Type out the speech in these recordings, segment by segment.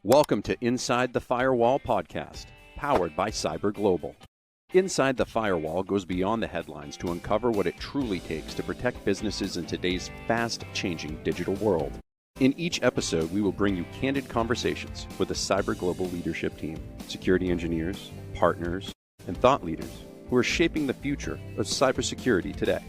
Welcome to Inside the Firewall podcast, powered by CyberGlobal. Inside the Firewall goes beyond the headlines to uncover what it truly takes to protect businesses in today's fast-changing digital world. In each episode, we will bring you candid conversations with the CyberGlobal leadership team, security engineers, partners, and thought leaders who are shaping the future of cybersecurity today.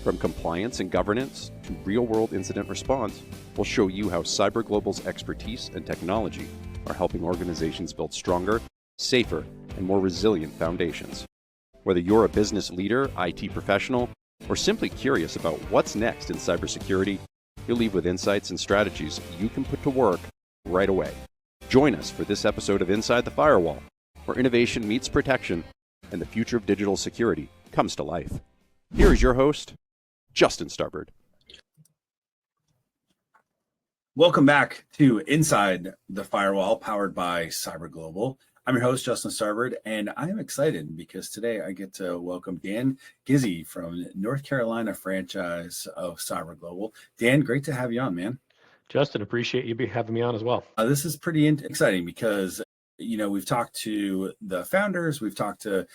From compliance and governance to real-world incident response, we'll show you how CyberGlobal's expertise and technology are helping organizations build stronger, safer, and more resilient foundations. Whether you're a business leader, IT professional, or simply curious about what's next in cybersecurity, you'll leave with insights and strategies you can put to work right away. Join us for this episode of Inside the Firewall, where innovation meets protection and the future of digital security comes to life. Here is your host, Justin Starbird. Welcome back to Inside the Firewall, powered by CyberGlobal. I'm your host, Justin Starbird, and I am excited because today I get to welcome Dan Gizzi from North Carolina franchise of CyberGlobal. Dan, great to have you on, man. Justin, appreciate you having me on as well. This is pretty exciting because we've talked to the founders, we've talked to,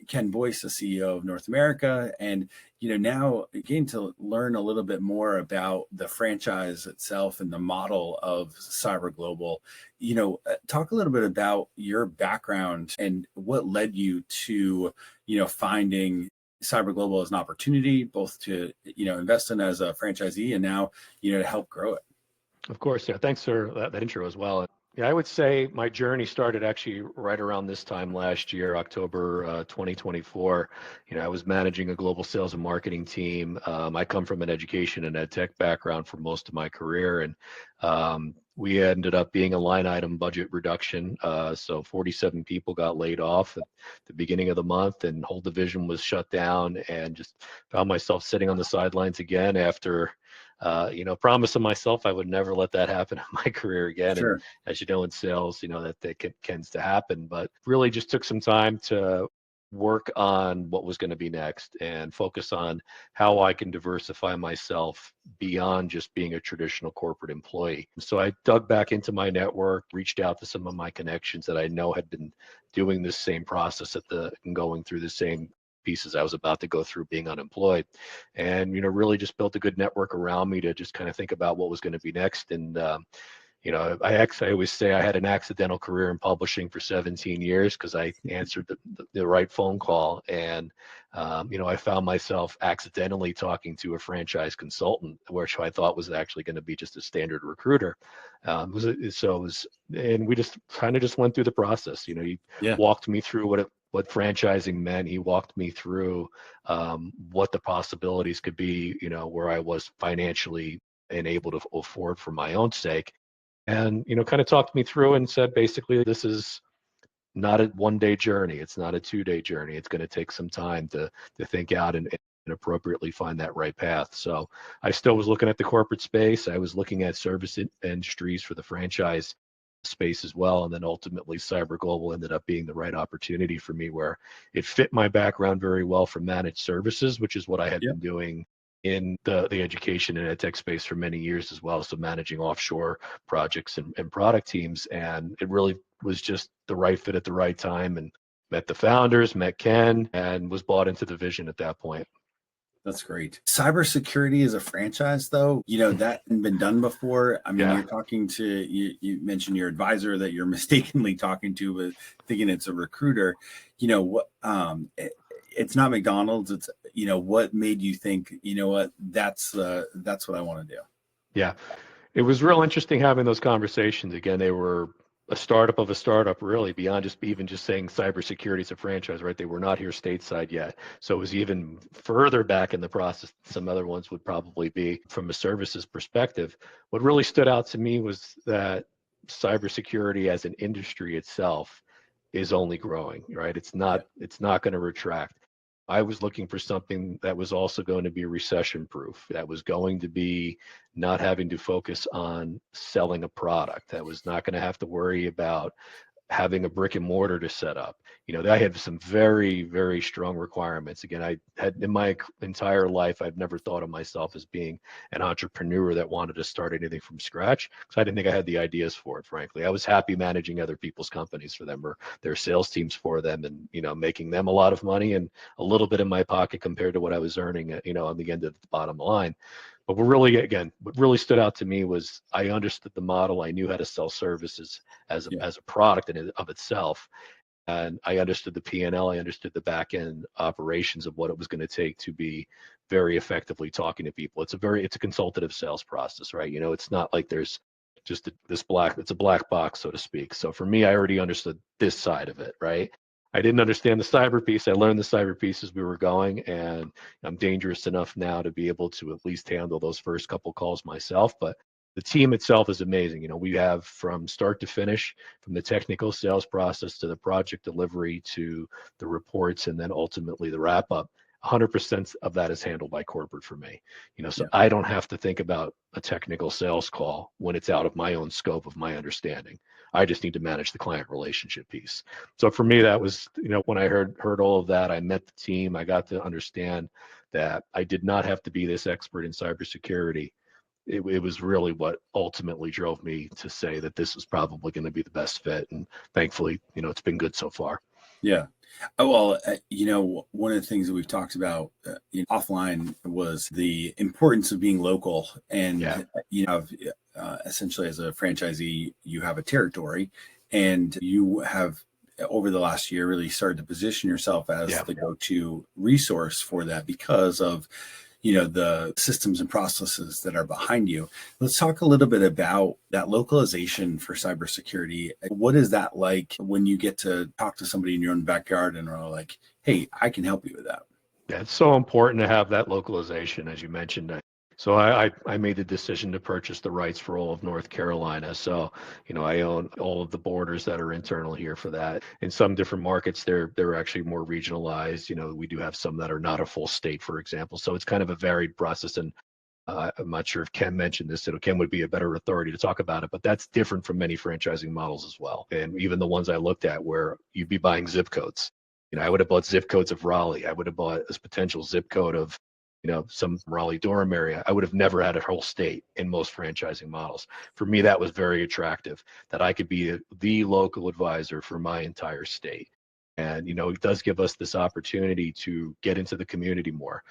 Ken Boyce, the CEO of North America, and, now getting to learn a little bit more about the franchise itself and the model of CyberGlobal. Talk a little bit about your background and what led you to, finding CyberGlobal as an opportunity, both to, invest in as a franchisee and now, to help grow it. Of course. Yeah. Thanks for that intro as well. Yeah, I would say my journey started actually right around this time last year, October 2024. I was managing a global sales and marketing team. I come from an education and ed tech background for most of my career, and we ended up being a line item budget reduction. So 47 people got laid off at the beginning of the month, and whole division was shut down, and just found myself sitting on the sidelines again after promising myself I would never let that happen in my career again. Sure. And as you know, in sales, that tends to happen, but really just took some time to work on what was going to be next and focus on how I can diversify myself beyond just being a traditional corporate employee. So I dug back into my network, reached out to some of my connections that I know had been doing this same process and going through the same pieces I was about to go through being unemployed, and really just built a good network around me to just kind of think about what was going to be next. And I always say I had an accidental career in publishing for 17 years because I answered the right phone call, and I found myself accidentally talking to a franchise consultant, which I thought was actually going to be just a standard recruiter. And we just kind of went through the process. He walked me through what franchising meant. He walked me through what the possibilities could be, where I was financially and able to afford for my own sake. And, kind of talked me through and said, basically, this is not a one-day journey. It's not a two-day journey. It's going to take some time to think out and appropriately find that right path. So I still was looking at the corporate space. I was looking at service industries for the franchise space as well. And then ultimately CyberGlobal ended up being the right opportunity for me, where it fit my background very well for managed services, which is what I had been doing in the education and ed tech space for many years as well. So managing offshore projects and product teams. And it really was just the right fit at the right time, and met the founders, met Ken, and was bought into the vision at that point. That's great. Cybersecurity as a franchise, though, that hadn't been done before. I mean, You're talking to, you mentioned your advisor that you're mistakenly talking to, but thinking it's a recruiter. It's not McDonald's. It's, what made you think, that's what I want to do? Yeah, it was real interesting having those conversations. Again, they were a startup of a startup, really, beyond just saying cybersecurity is a franchise, right? They were not here stateside yet. So it was even further back in the process. Some other ones would probably be from a services perspective. What really stood out to me was that cybersecurity as an industry itself is only growing, right? It's not going to retract. I was looking for something that was also going to be recession-proof, that was going to be not having to focus on selling a product, that was not going to have to worry about having a brick and mortar to set up. I had some very, very strong requirements. Again, I had in my entire life, I've never thought of myself as being an entrepreneur that wanted to start anything from scratch, because I didn't think I had the ideas for it, frankly. I was happy managing other people's companies for them, or their sales teams for them, and, making them a lot of money and a little bit in my pocket compared to what I was earning, on the end of the bottom line. But what really stood out to me was I understood the model. I knew how to sell services as a product in of itself. And I understood the P&L. I understood the back end operations of what it was going to take to be very effectively talking to people. It's a consultative sales process, right? It's not like there's just it's a black box, so to speak. So for me, I already understood this side of it, right? I didn't understand the cyber piece. I learned the cyber piece as we were going, and I'm dangerous enough now to be able to at least handle those first couple calls myself. But the team itself is amazing. We have from start to finish, from the technical sales process to the project delivery to the reports, and then ultimately the wrap up. 100% of that is handled by corporate for me. So I don't have to think about a technical sales call when it's out of my own scope of my understanding. I just need to manage the client relationship piece. So for me, that was, when I heard all of that, I met the team. I got to understand that I did not have to be this expert in cybersecurity. It was really what ultimately drove me to say that this was probably going to be the best fit. And thankfully, it's been good so far. Yeah. Oh, well, one of the things that we've talked about offline was the importance of being local. And, essentially as a franchisee, you have a territory, and you have over the last year really started to position yourself as the go-to resource for that because of the systems and processes that are behind you. Let's talk a little bit about that localization for cybersecurity. What is that like when you get to talk to somebody in your own backyard and are like, hey, I can help you with that? Yeah, it's so important to have that localization, as you mentioned. So I made the decision to purchase the rights for all of North Carolina. So, I own all of the borders that are internal here for that. In some different markets, they're actually more regionalized. We do have some that are not a full state, for example. So it's kind of a varied process. And I'm not sure if Ken mentioned this. Ken would be a better authority to talk about it, but that's different from many franchising models as well. And even the ones I looked at where you'd be buying zip codes. I would have bought zip codes of Raleigh. I would have bought a potential zip code of some Raleigh-Durham area. I would have never had a whole state in most franchising models. For me, that was very attractive, that I could be the local advisor for my entire state. And, it does give us this opportunity to get into the community more,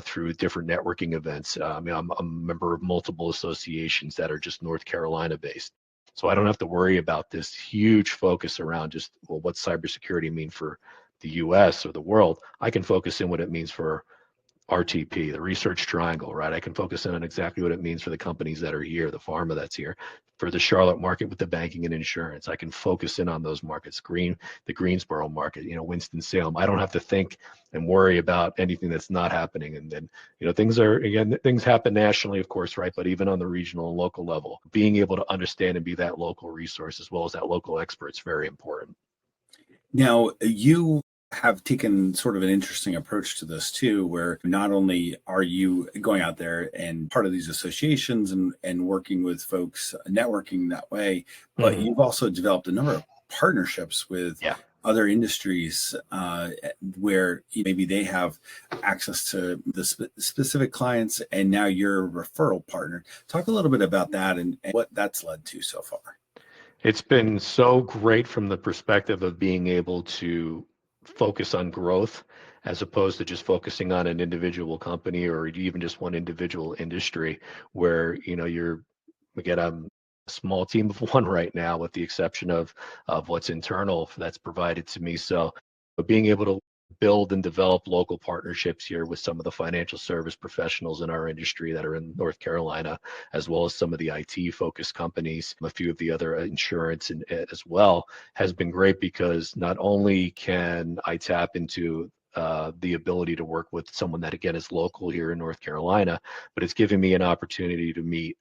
through different networking events. I'm a member of multiple associations that are just North Carolina based. So I don't have to worry about this huge focus around just, well, what's cybersecurity mean for the US or the world? I can focus in what it means for RTP, the research triangle, right? I can focus in on exactly what it means for the companies that are here, the pharma that's here, for the Charlotte market with the banking and insurance. I can focus in on those markets, the Greensboro market, Winston-Salem. I don't have to think and worry about anything that's not happening. And then, things happen nationally, of course, right? But even on the regional and local level, being able to understand and be that local resource as well as that local expert is very important. Now, you have taken sort of an interesting approach to this too, where not only are you going out there and part of these associations and working with folks, networking that way, but you've also developed a number of partnerships with other industries where maybe they have access to the specific clients, and now you're a referral partner. Talk a little bit about that and what that's led to so far. It's been so great from the perspective of being able to focus on growth as opposed to just focusing on an individual company or even just one individual industry where, I'm a small team of one right now with the exception of what's internal that's provided to me. So being able to build and develop local partnerships here with some of the financial service professionals in our industry that are in North Carolina, as well as some of the IT focused companies, a few of the other insurance as well, has been great because not only can I tap into the ability to work with someone that again is local here in North Carolina, but it's giving me an opportunity to meet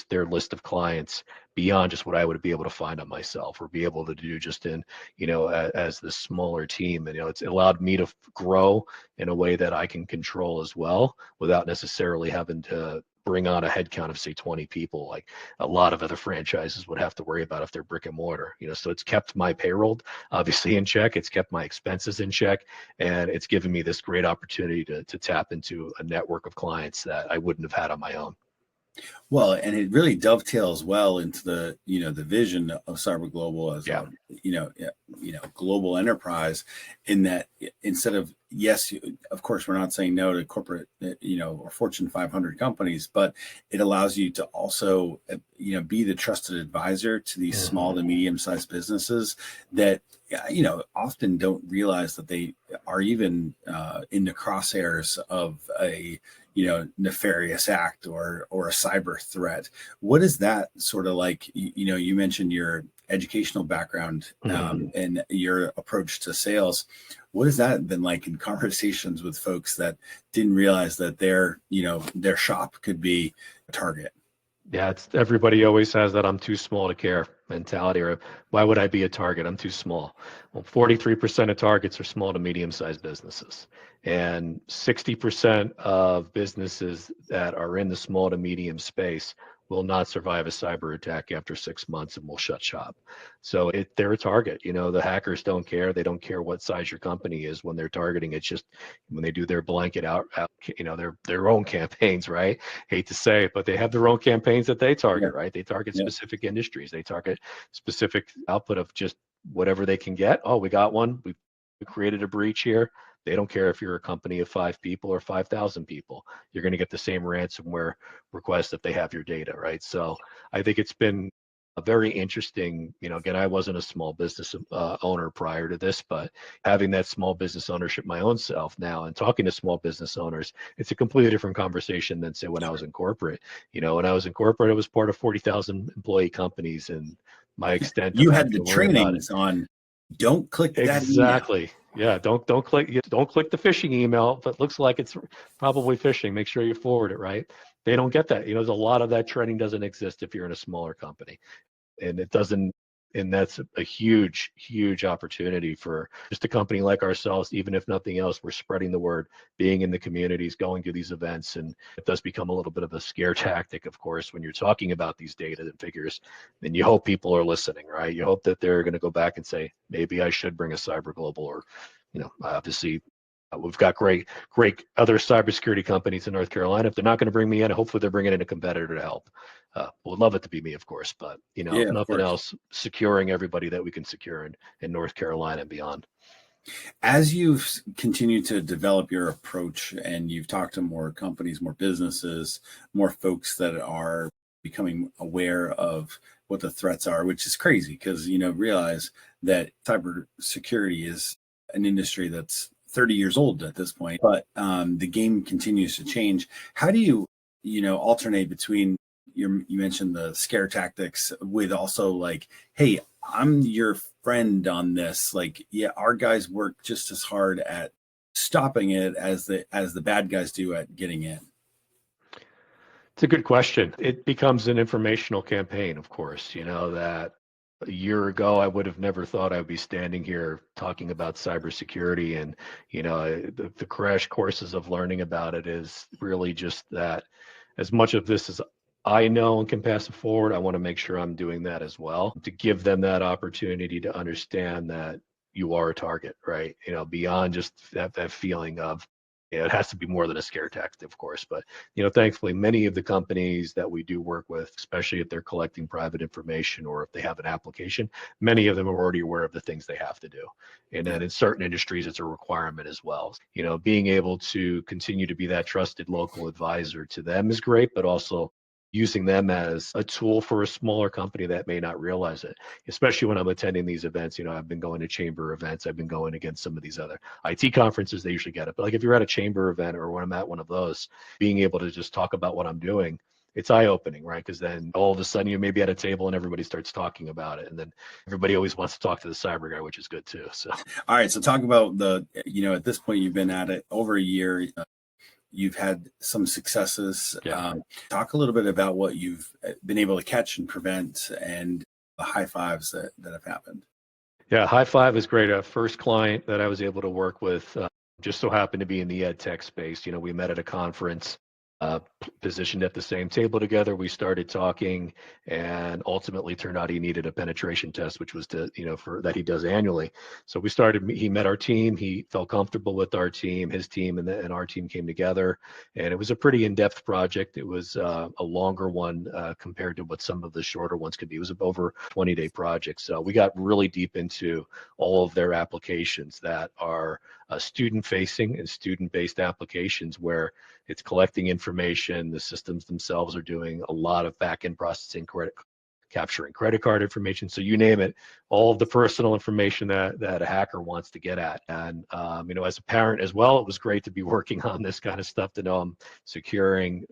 their list of clients beyond just what I would be able to find on myself or be able to do just in, as this smaller team. And, it's allowed me to grow in a way that I can control as well without necessarily having to bring on a headcount of say 20 people, like a lot of other franchises would have to worry about if they're brick and mortar. So it's kept my payroll obviously in check. It's kept my expenses in check, and it's given me this great opportunity to tap into a network of clients that I wouldn't have had on my own. Well, and it really dovetails well into the vision of CyberGlobal as a global enterprise, in that instead of, yes, of course, we're not saying no to corporate, or Fortune 500 companies, but it allows you to also, be the trusted advisor to these small to medium-sized businesses that, often don't realize that they are even in the crosshairs of a nefarious act or a cyber threat. What is that sort of like? You mentioned your educational background and your approach to sales. What has that been like in conversations with folks that didn't realize that their shop could be a target? Yeah, everybody always has that I'm too small to care mentality, or why would I be a target? I'm too small. Well, 43% of targets are small to medium-sized businesses, and 60% of businesses that are in the small to medium space will not survive a cyber attack after 6 months and will shut shop. So they're a target. The hackers don't care. They don't care what size your company is when they're targeting. It's just when they do their blanket out their own campaigns, right? Hate to say it, but they have their own campaigns that they target, right? They target specific industries. They target specific output of just whatever they can get. Oh, we got one. We created a breach here. They don't care if you're a company of 5 people or 5,000 people. You're going to get the same ransomware request if they have your data, right? So I think it's been a very interesting, again, I wasn't a small business owner prior to this, but having that small business ownership my own self now and talking to small business owners, it's a completely different conversation than say when I was in corporate. When I was in corporate, I was part of 40,000 employee companies, and my extent you of had the trainings on don't click that exactly email. Yeah, don't click the phishing email if it looks like it's probably phishing. Make sure you forward it, right? They don't get that. There's a lot of that training doesn't exist if you're in a smaller company, and it doesn't. And that's a huge opportunity for just a company like ourselves. Even if nothing else, we're spreading the word, being in the communities, going to these events, and it does become a little bit of a scare tactic, of course, when you're talking about these data and figures. And you hope people are listening, right? You hope that they're going to go back and say, maybe I should bring a CyberGlobal, or obviously. We've got great other cybersecurity companies in North Carolina. If they're not going to bring me in, hopefully they're bringing in a competitor to help. Would love it to be me, of course, but if nothing else, securing everybody that we can secure in North Carolina and beyond. As you've continued to develop your approach and you've talked to more companies, more businesses, more folks that are becoming aware of what the threats are, which is crazy because, realize that cybersecurity is an industry that's 30 years old at this point, but the game continues to change. How do you, alternate between you mentioned the scare tactics with also like, hey, I'm your friend on this. Like, yeah, our guys work just as hard at stopping it as the bad guys do at getting in? It's a good question. It becomes an informational campaign, of course, that a year ago, I would have never thought I would be standing here talking about cybersecurity. And, the crash courses of learning about it is really just that as much of this as I know and can pass it forward, I want to make sure I'm doing that as well to give them that opportunity to understand that you are a target, right? Beyond just that feeling of, it has to be more than a scare tactic, of course. But, thankfully, many of the companies that we do work with, especially if they're collecting private information or if they have an application, many of them are already aware of the things they have to do. And then in certain industries, it's a requirement as well. Being able to continue to be that trusted local advisor to them is great, but also using them as a tool for a smaller company that may not realize it, especially when I'm attending these events. I've been going to chamber events. I've been going against some of these other IT conferences. They usually get it. But like if you're at a chamber event or when I'm at one of those, being able to just talk about what I'm doing, it's eye-opening, right? Because then all of a sudden you may be at a table and everybody starts talking about it. And then everybody always wants to talk to the cyber guy, which is good too. So, all right. So talk about at this point, you've been at it over a year. you've had some successes. Yeah. Talk a little bit about what you've been able to catch and prevent and the high fives that have happened. Yeah, High Five is great. First client that I was able to work with just so happened to be in the ed tech space. We met at a conference, positioned at the same table together. We started talking, and ultimately turned out he needed a penetration test, which was for that he does annually. So he met our team. He felt comfortable with our team, his team, and our team came together. And it was a pretty in-depth project. It was a longer one compared to what some of the shorter ones could be. It was over 20-day project. So we got really deep into all of their applications that are student-facing and student-based applications where it's collecting information. The systems themselves are doing a lot of back-end processing, capturing credit card information. So you name it, all of the personal information that a hacker wants to get at. And as a parent as well, it was great to be working on this kind of stuff, to know I'm securing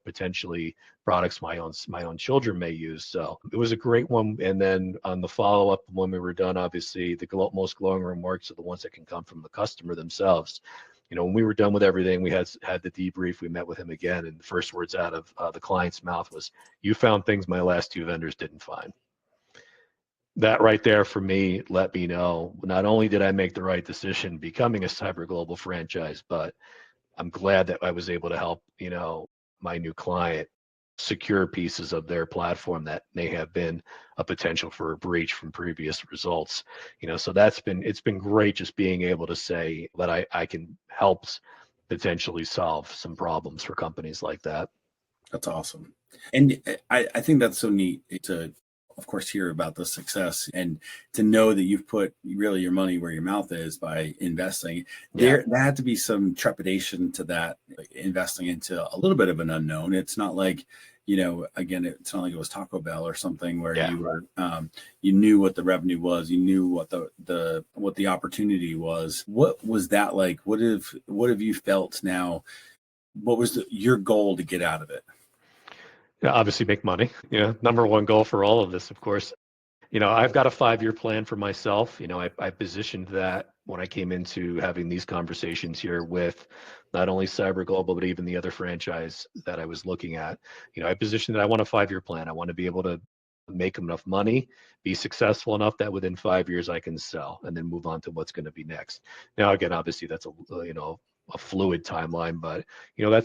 potentially products my own children may use. So it was a great one. And then on the follow-up, when we were done, obviously the most glowing remarks are the ones that can come from the customer themselves. When we were done with everything, we had the debrief. We met with him again, and the first words out of the client's mouth was, "You found things my last two vendors didn't find." That right there for me let me know not only did I make the right decision becoming a CyberGlobal franchise, but I'm glad that I was able to help my new client secure pieces of their platform that may have been a potential for a breach from previous results. So it's been great just being able to say that I can help potentially solve some problems for companies like that. That's awesome. And I think that's so neat to, of course, hear about the success and to know that you've put really your money where your mouth is by investing. There had to be some trepidation to that, like investing into a little bit of an unknown. It's not like, again, it's not like it was Taco Bell or something where you were, you knew what the revenue was, you knew what the opportunity was. What was that like? What have you felt now? What was your goal to get out of it? Yeah, obviously make money. Number one goal for all of this, of course. I've got a 5-year plan for myself. I positioned that when I came into having these conversations here with not only CyberGlobal, but even the other franchise that I was looking at. I positioned that I want a 5-year plan. I want to be able to make enough money, be successful enough that within 5 years I can sell and then move on to what's going to be next. Now, again, obviously that's a fluid timeline, but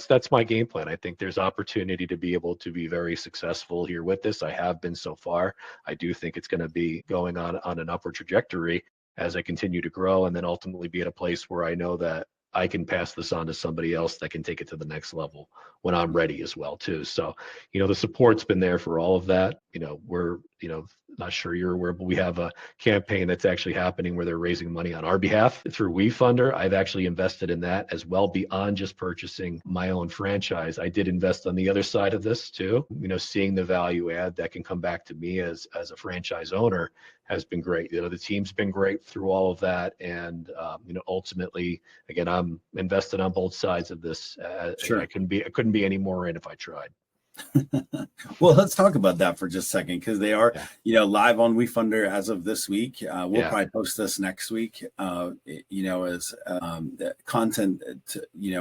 that's my game plan. I think there's opportunity to be able to be very successful here with this. I have been so far. I do think it's going to be going on an upward trajectory as I continue to grow, and then ultimately be at a place where I know that I can pass this on to somebody else that can take it to the next level when I'm ready as well too. So, the support's been there for all of that. We're, not sure you're aware, but we have a campaign that's actually happening where they're raising money on our behalf through WeFunder. I've actually invested in that as well, beyond just purchasing my own franchise. I did invest on the other side of this too. Seeing the value add that can come back to me as a franchise owner has been great. The team's been great through all of that. And, ultimately, again, I'm invested on both sides of this. Sure. I couldn't be any more in if I tried. Well, let's talk about that for just a second, because they are, live on WeFunder as of this week. We'll probably post this next week, as content,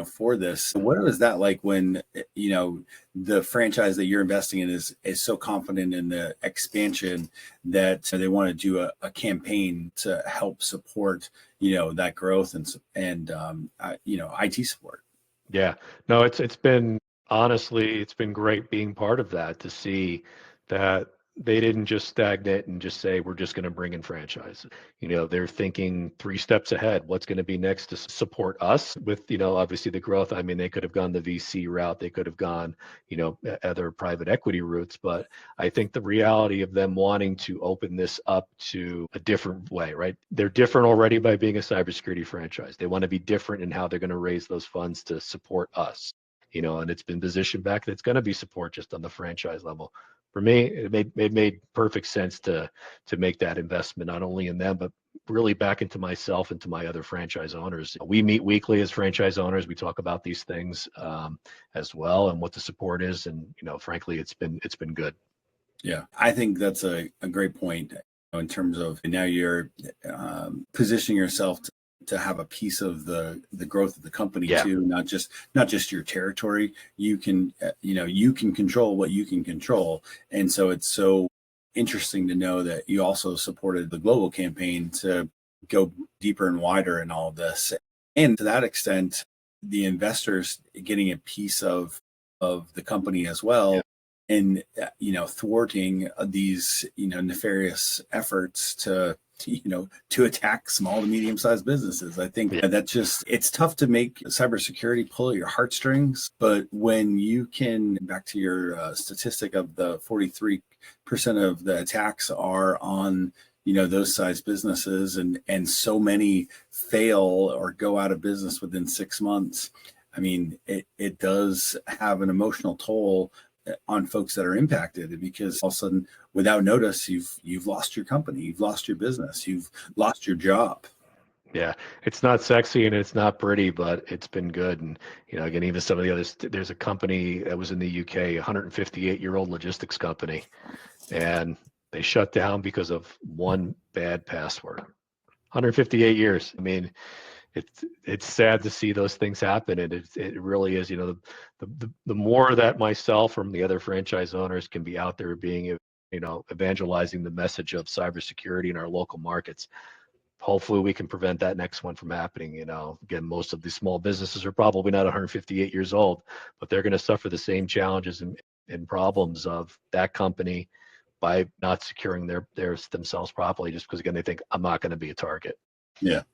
for this. What was that like when, the franchise that you're investing in is so confident in the expansion that they want to do a campaign to help support, that growth and IT support? Yeah, no, it's been, honestly, it's been great being part of that, to see that they didn't just stagnate and just say, we're just going to bring in franchise. They're thinking 3 steps ahead. What's going to be next to support us with, obviously the growth. I mean, they could have gone the VC route. They could have gone, other private equity routes. But I think the reality of them wanting to open this up to a different way, right? They're different already by being a cybersecurity franchise. They want to be different in how they're going to raise those funds to support us. And it's been positioned back that it's going to be support just on the franchise level. For me, it made perfect sense to make that investment, not only in them, but really back into myself and to my other franchise owners. We meet weekly as franchise owners. We talk about these things as well, and what the support is. And, frankly, it's been good. Yeah, I think that's a great point in terms of now you're positioning yourself to have a piece of the growth of the company Yeah. too, not just your territory. You can you can control what you can control, and so it's so interesting to know that you also supported the global campaign to go deeper and wider in all of this, and to that extent, the investors getting a piece of the company as well, and thwarting these nefarious efforts to attack small to medium-sized businesses. I think that's just, it's tough to make cybersecurity pull at your heartstrings, but when you can, back to your statistic of the 43% of the attacks are on those size businesses, and so many fail or go out of business within 6 months. I mean, it does have an emotional toll on folks that are impacted, because all of a sudden, without notice, you've lost your company, you've lost your business, you've lost your job. Yeah, it's not sexy and it's not pretty, but it's been good. And again, even some of the others. There's a company that was in the UK, a 158-year-old logistics company, and they shut down because of one bad password. 158 years. I mean, it's sad to see those things happen, and it really is. The more that myself or the other franchise owners can be out there being, evangelizing the message of cybersecurity in our local markets, hopefully we can prevent that next one from happening. Again, most of these small businesses are probably not 158 years old, but they're going to suffer the same challenges and problems of that company by not securing themselves properly, just because, again, they think, I'm not going to be a target. Yeah.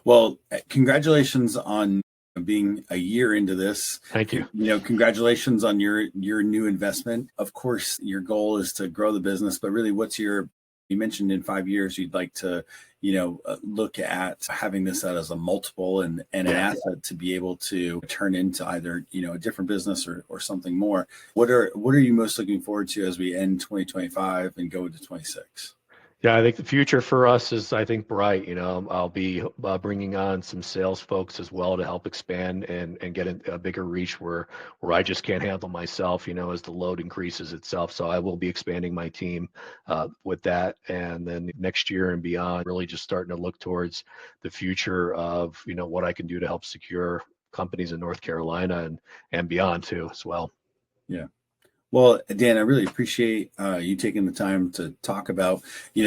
Well, congratulations on being a year into this. Thank you. Congratulations on your new investment. Of course, your goal is to grow the business, but really, you mentioned in 5 years, you'd like to, look at having this out as a multiple and an asset to be able to turn into either, a different business or something more. What are you most looking forward to as we end 2025 and go into 26? Yeah, I think the future for us is, I think, bright. I'll be bringing on some sales folks as well to help expand and get a bigger reach where I just can't handle myself, as the load increases itself. So I will be expanding my team with that. And then next year and beyond, really just starting to look towards the future of, what I can do to help secure companies in North Carolina and beyond too as well. Yeah. Well, Dan, I really appreciate you taking the time to talk about,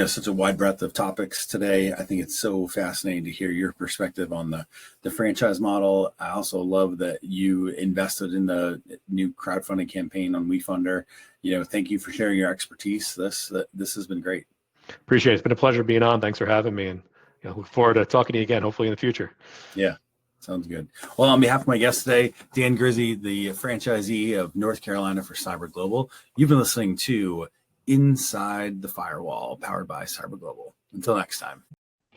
such a wide breadth of topics today. I think it's so fascinating to hear your perspective on the franchise model. I also love that you invested in the new crowdfunding campaign on WeFunder. Thank you for sharing your expertise. This has been great. Appreciate it. It's been a pleasure being on. Thanks for having me, and look forward to talking to you again, hopefully in the future. Yeah. Sounds good. Well, on behalf of my guest today, Dan Gizzi, the franchisee of North Carolina for CyberGlobal, you've been listening to Inside the Firewall, powered by CyberGlobal. Until next time.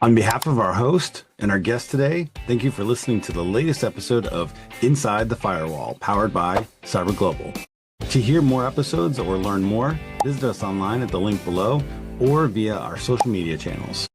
On behalf of our host and our guest today, thank you for listening to the latest episode of Inside the Firewall, powered by CyberGlobal. To hear more episodes or learn more, visit us online at the link below or via our social media channels.